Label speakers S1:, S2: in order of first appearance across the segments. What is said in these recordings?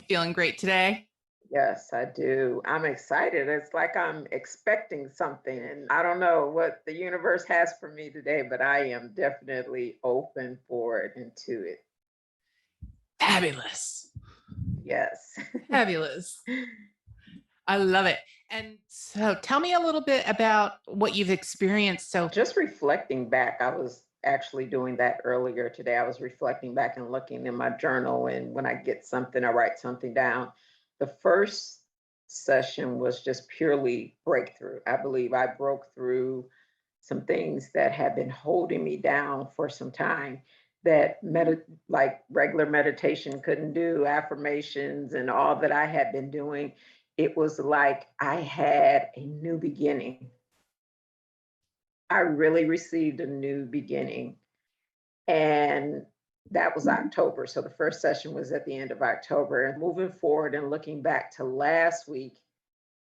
S1: feeling great today?
S2: Yes, I do. I'm excited. It's like I'm expecting something, and I don't know what the universe has for me today, but I am definitely open for it and to it.
S1: Fabulous.
S2: Yes.
S1: Fabulous. I love it. And so tell me a little bit about what you've experienced. So,
S2: Just reflecting back, I was actually doing that earlier today. I was reflecting back and looking in my journal, and when I get something, I write something down. The first session was just purely breakthrough. I believe I broke through some things that had been holding me down for some time that like regular meditation couldn't do, affirmations and all that I had been doing. It was like I had a new beginning. I really received a new beginning. And that was October. So the first session was at the end of October. And moving forward and looking back to last week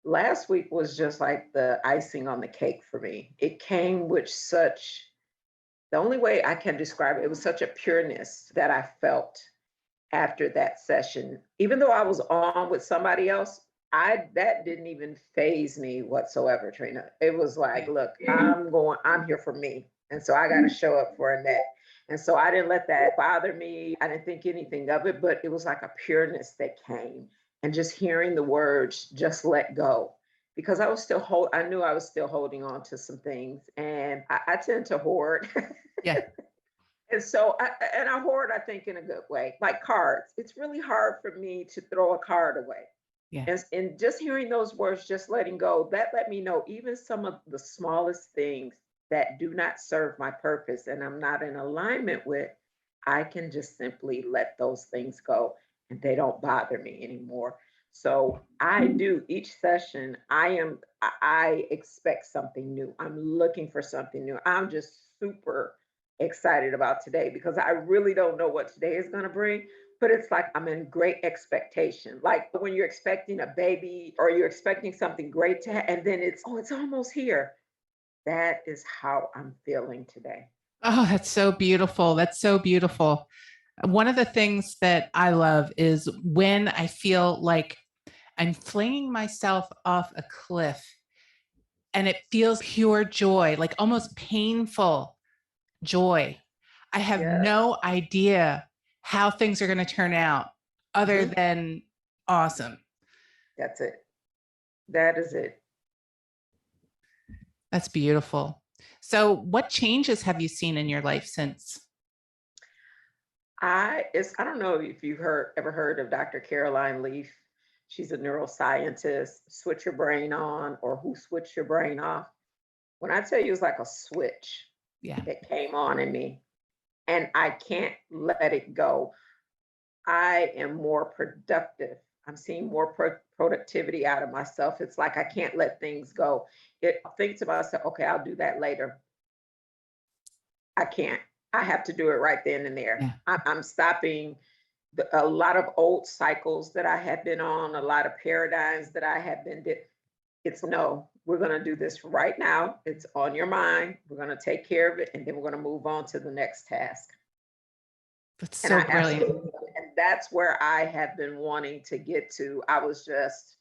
S2: was just like the icing on the cake for me. It came with such, the only way I can describe it, it was such a pureness that I felt after that session. Even though I was on with somebody else, I that didn't even phase me whatsoever, Trina. It was like,
S1: yeah.
S2: look, I'm here for me. And so I got to show up for Annette. And so I didn't let that bother me. I didn't think anything of it, but it was like a pureness that came and just hearing the words, just let go. Because I knew I was still holding on to some things. And I tend to hoard.
S1: Yeah.
S2: And so, and I hoard, I think, in a good way, like cards. It's really hard for me to throw a card away.
S1: Yeah.
S2: And just hearing those words, just letting go, that let me know even some of the smallest things that do not serve my purpose and I'm not in alignment with, I can just simply let those things go and they don't bother me anymore. So I do each session, I expect something new. I'm looking for something new. I'm just super excited about today because I really don't know what today is going to bring, but it's like I'm in great expectation. Like when you're expecting a baby or you're expecting something great and then it's almost here. That is how I'm feeling today.
S1: Oh, that's so beautiful. That's so beautiful. One of the things that I love is when I feel like I'm flinging myself off a cliff and it feels pure joy, like almost painful joy. I have
S2: Yeah.
S1: no idea how things are going to turn out other
S2: Mhm.
S1: than awesome.
S2: That's it. That is it.
S1: That's beautiful. So, what changes have you seen in your life since?
S2: I don't know if you've ever heard of Dr. Caroline Leaf. She's a neuroscientist. Switch your brain on, or who switched your brain off. When I tell you it's like a switch
S1: Yeah,
S2: that came on in me, and I can't let it go. I am more productive. I'm seeing more productivity out of myself. It's like I can't let things go. It thinks to myself, okay, I'll do that later. I can't. I have to do it right then and there.
S1: yeah.
S2: I'm stopping a lot of old cycles that I have been on, a lot of paradigms that I have been. It's no, we're going to do this right now. It's on your mind. We're going to take care of it, and then we're going to move on to the next task.
S1: That's
S2: And
S1: so
S2: I
S1: brilliant.
S2: absolutely, and that's where I have been wanting to get to. I was just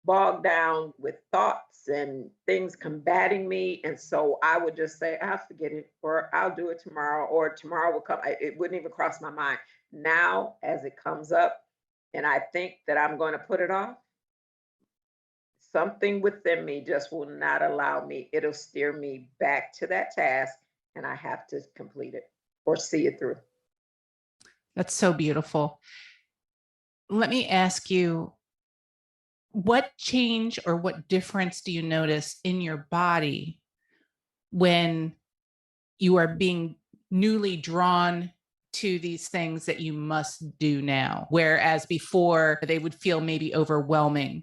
S2: bogged down with thoughts and things combating me. And so I would just say, I'll forget it, or I'll do it tomorrow, or tomorrow will come. It wouldn't even cross my mind. Now, as it comes up, and I think that I'm going to put it off, something within me just will not allow me. It'll steer me back to that task, and I have to complete it or see it through.
S1: That's so beautiful. Let me ask you, what change or what difference do you notice in your body when you are being newly drawn to these things that you must do now? Whereas before they would feel maybe overwhelming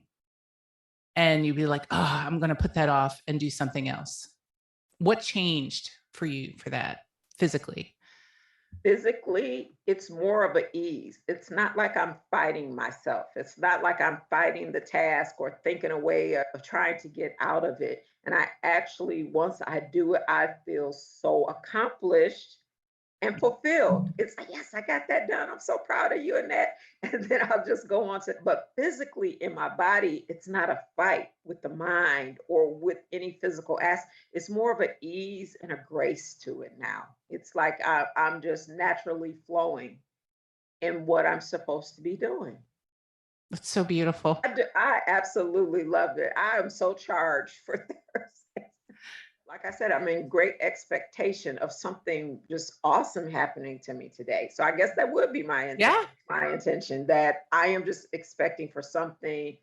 S1: and you'd be like, oh, I'm going to put that off and do something else. What changed for you for that physically?
S2: Physically, it's more of a ease. It's not like I'm fighting myself. It's not like I'm fighting the task or thinking a way of trying to get out of it. And I actually, once I do it, I feel so accomplished and fulfilled. It's like, yes, I got that done. I'm so proud of you, Annette. And then I'll just go on to, but physically in my body, it's not a fight with the mind or with any physical aspect. It's more of an ease and a grace to it now. It's like I'm just naturally flowing in what I'm supposed to be doing.
S1: That's so beautiful.
S2: I absolutely loved it. I am so charged for Thursday. Like I said, I'm in great expectation of something just awesome happening to me today. So I guess that would be
S1: Yeah.
S2: my intention, that I am just expecting for something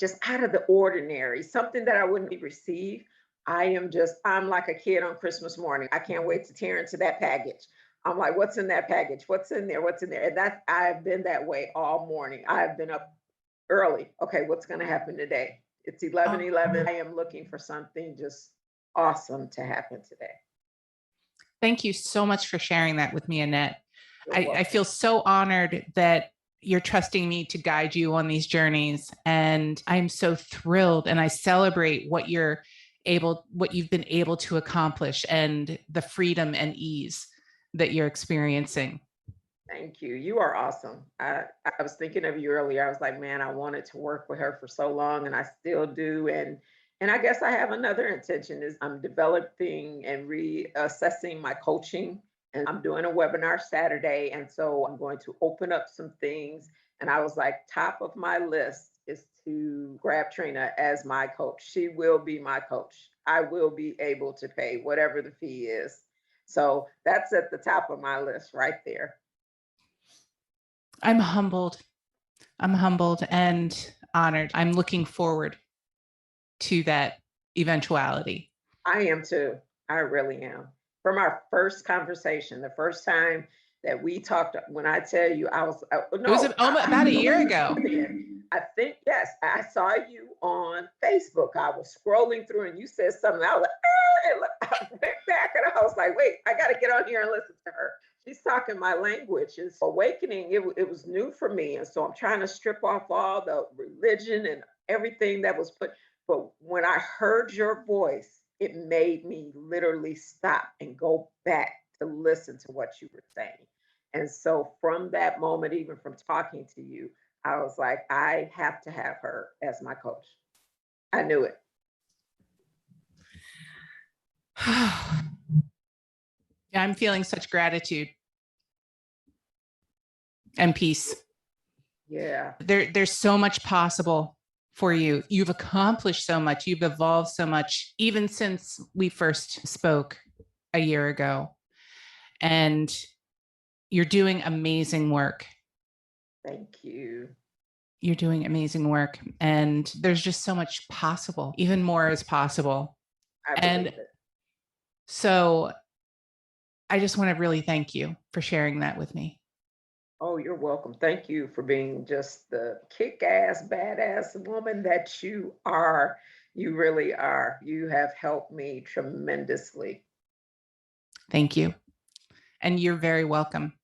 S2: just out of the ordinary, something that I wouldn't receive. I'm like a kid on Christmas morning. I can't wait to tear into that package. I'm like, what's in that package? What's in there? What's in there? And that I've been that way all morning. I've been up early. Okay, what's going to happen today? It's 11:11. I am looking for something just awesome to happen today.
S1: Thank you so much for sharing that with me, Annette.
S2: You're
S1: I
S2: welcome.
S1: feel so honored that you're trusting me to guide you on these journeys. And I'm so thrilled, and I celebrate what you've been able to accomplish and the freedom and ease that you're experiencing.
S2: Thank you. You are awesome. I was thinking of you earlier. I was like, man, I wanted to work with her for so long, and I still do. And I guess I have another intention is I'm developing and reassessing my coaching. And I'm doing a webinar Saturday. And so I'm going to open up some things. And I was like, top of my list is to grab Trina as my coach. She will be my coach. I will be able to pay whatever the fee is. So that's at the top of my list right there.
S1: I'm humbled. I'm humbled and honored. I'm looking forward to that eventuality.
S2: I am too. I really am. From our first conversation, the first time that we talked, when I tell you, I was,
S1: It was
S2: no,
S1: about a year ago.
S2: I think, yes, I saw you on Facebook. I was scrolling through and you said something. I was like, ah, and look, I went back and I was like, wait, I got to get on here and listen to her. She's talking my language. It's awakening. It was new for me. And so I'm trying to strip off all the religion and everything that was put. But when I heard your voice, it made me literally stop and go back to listen to what you were saying. And so from that moment, even from talking to you, I was like, I have to have her as my coach. I knew it.
S1: Yeah, I'm feeling such gratitude and peace.
S2: Yeah.
S1: There's so much possible for you. You've accomplished so much. You've evolved so much, even since we first spoke a year ago. And you're doing amazing work.
S2: Thank you.
S1: You're doing amazing work. And there's just so much possible. Even more is possible.
S2: I believe it.
S1: So I just want to really thank you for sharing that with me.
S2: Oh, you're welcome. Thank you for being just the kick-ass, badass woman that you are. You really are. You have helped me tremendously.
S1: Thank you. And you're very welcome.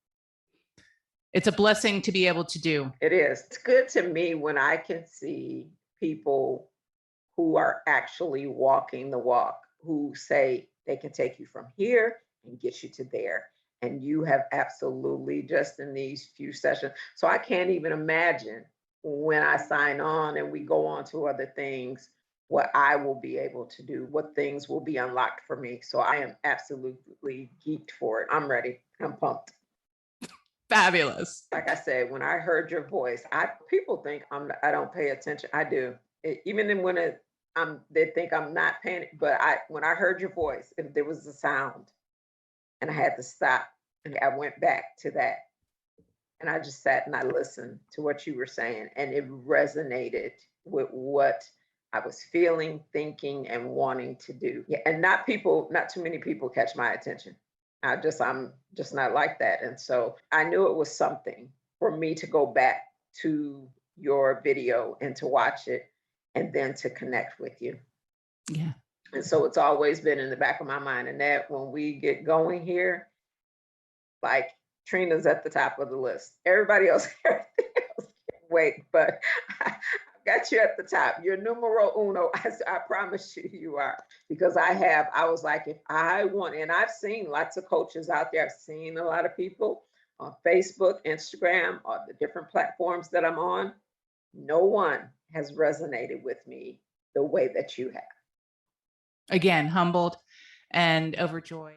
S1: It's a blessing to be able to do.
S2: It is. It's good to me when I can see people who are actually walking the walk, who say they can take you from here and get you to there. And you have absolutely, just in these few sessions. So I can't even imagine when I sign on and we go on to other things, what I will be able to do, what things will be unlocked for me. So I am absolutely geeked for it. I'm ready. I'm pumped.
S1: Fabulous.
S2: Like I said, when I heard your voice, people think I don't pay attention. I do. Even when they think I'm not paying, but when I heard your voice, if there was a sound, and I had to stop, and I went back to that, and I just sat and I listened to what you were saying, and it resonated with what I was feeling, thinking, and wanting to do. Yeah, and not too many people catch my attention. I'm just not like that. And so I knew it was something for me to go back to your video and to watch it and then to connect with you.
S1: Yeah.
S2: And so it's always been in the back of my mind. And that when we get going here, like Trina's at the top of the list. Everybody else, everything else can wait. But I got you at the top. You're numero uno. I promise you, you are. Because I was like, if I want, and I've seen lots of coaches out there. I've seen a lot of people on Facebook, Instagram, or the different platforms that I'm on. No one has resonated with me the way that you have.
S1: Again, humbled and overjoyed.